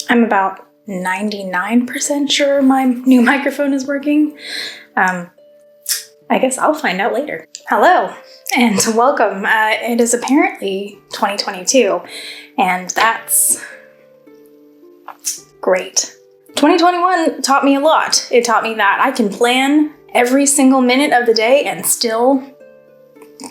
I'm about 99% sure my new microphone is working. I guess I'll find out later. Hello and welcome. It is apparently 2022 and that's great. 2021 taught me a lot. It taught me that I can plan every single minute of the day and still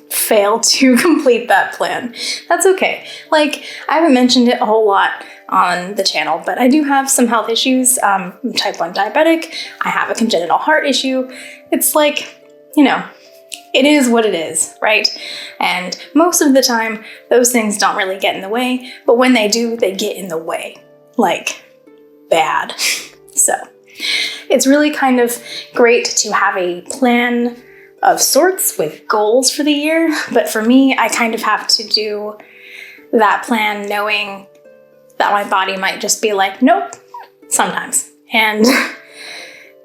fail to complete that plan. That's okay. Like, I haven't mentioned it a whole lot on the channel, but I do have some health issues. I'm type 1 diabetic. I have a congenital heart issue. It's like, it is what it is, right? And most of the time, those things don't really get in the way, but when they do, they get in the way. Like, bad. So, it's really kind of great to have a plan of sorts with goals for the year, but for me, I kind of have to do that plan knowing that my body might just be like, nope, sometimes. And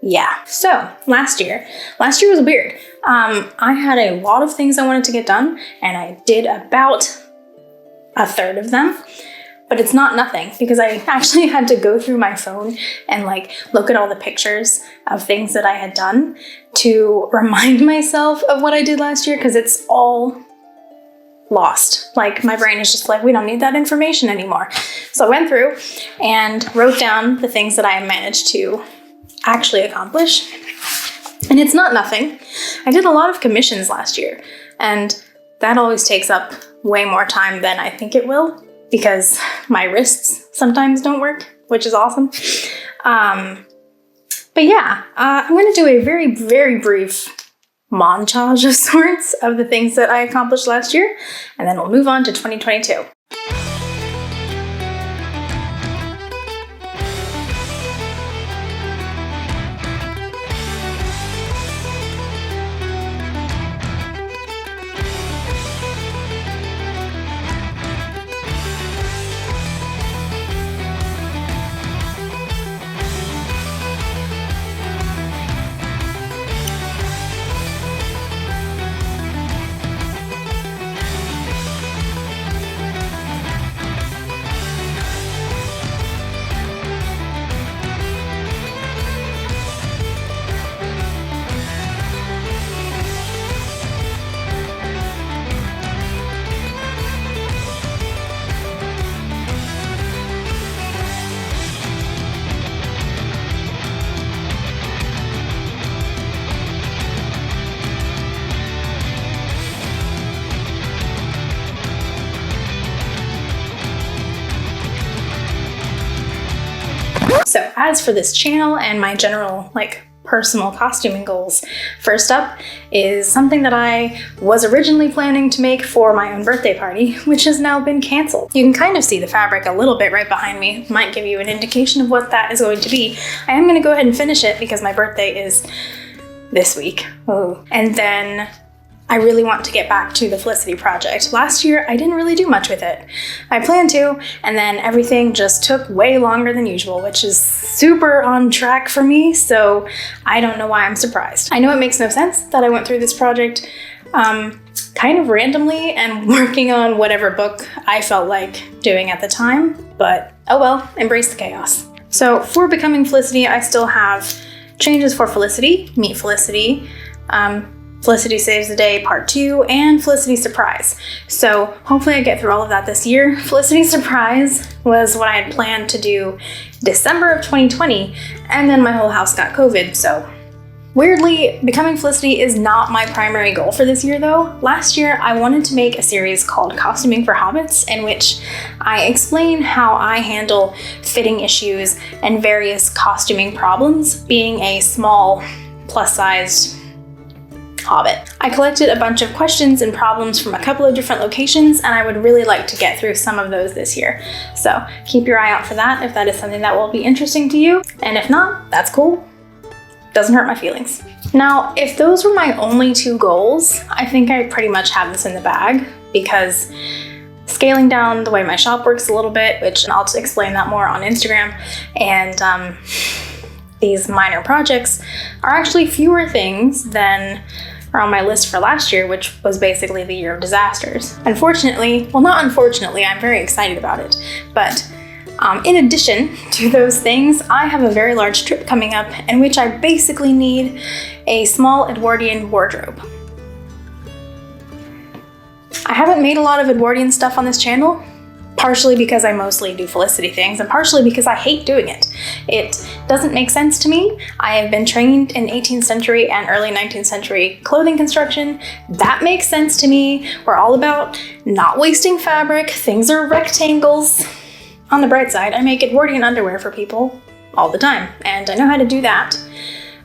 yeah, so last year was weird. I had a lot of things I wanted to get done, and I did about a third of them. But it's not nothing, because I actually had to go through my phone and look at all the pictures of things that I had done to remind myself of what I did last year, because it's all lost. Like, my brain is just like, we don't need that information anymore. So I went through and wrote down the things that I managed to actually accomplish. And it's not nothing. I did a lot of commissions last year, and that always takes up way more time than I think it will, because my wrists sometimes don't work, which is awesome. But yeah, I'm going to do a very, very brief montage of sorts of the things that I accomplished last year, and then we'll move on to 2022. So as for this channel and my general personal costuming goals, first up is something that I was originally planning to make for my own birthday party, which has now been canceled. You can kind of see the fabric a little bit right behind me. Might give you an indication of what that is going to be. I am going to go ahead and finish it because my birthday is this week. Oh. And then I really want to get back to the Felicity project. Last year, I didn't really do much with it. I planned to, and then everything just took way longer than usual, which is super on track for me, so I don't know why I'm surprised. I know it makes no sense that I went through this project kind of randomly and working on whatever book I felt like doing at the time, but oh well, embrace the chaos. So for Becoming Felicity, I still have changes for Felicity, Meet Felicity, Felicity Saves the Day Part 2, and Felicity Surprise. So hopefully I get through all of that this year. Felicity Surprise was what I had planned to do December of 2020, and then my whole house got COVID, so weirdly, Becoming Felicity is not my primary goal for this year though. Last year, I wanted to make a series called Costuming for Hobbits, in which I explain how I handle fitting issues and various costuming problems, being a small, plus-sized hobbit. I collected a bunch of questions and problems from a couple of different locations, and I would really like to get through some of those this year. So keep your eye out for that if that is something that will be interesting to you, and if not, that's cool. Doesn't hurt my feelings. Now, if those were my only two goals, I think I pretty much have this in the bag, because scaling down the way my shop works a little bit, which I'll explain that more on Instagram, and these minor projects are actually fewer things than are on my list for last year, which was basically the year of disasters. Unfortunately, well, not unfortunately, I'm very excited about it, but In addition to those things, I have a very large trip coming up in which I basically need a small Edwardian wardrobe. I haven't made a lot of Edwardian stuff on this channel, partially because I mostly do Felicity things, and partially because I hate doing it. It doesn't make sense to me. I have been trained in 18th century and early 19th century clothing construction. That makes sense to me. We're all about not wasting fabric. Things are rectangles. On the bright side, I make Edwardian underwear for people all the time, and I know how to do that.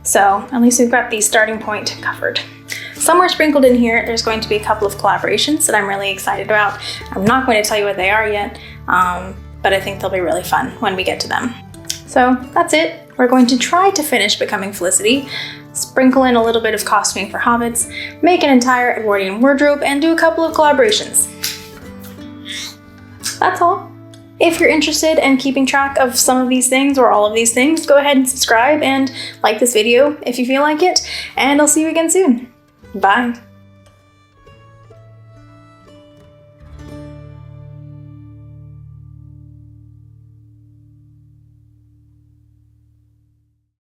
So at least we've got the starting point covered. Somewhere sprinkled in here, there's going to be a couple of collaborations that I'm really excited about. I'm not going to tell you what they are yet, but I think they'll be really fun when we get to them. So that's it. We're going to try to finish Becoming Felicity, sprinkle in a little bit of costuming for hobbits, make an entire Edwardian wardrobe, and do a couple of collaborations. That's all. If you're interested in keeping track of some of these things or all of these things, go ahead and subscribe and like this video if you feel like it, and I'll see you again soon. Bye.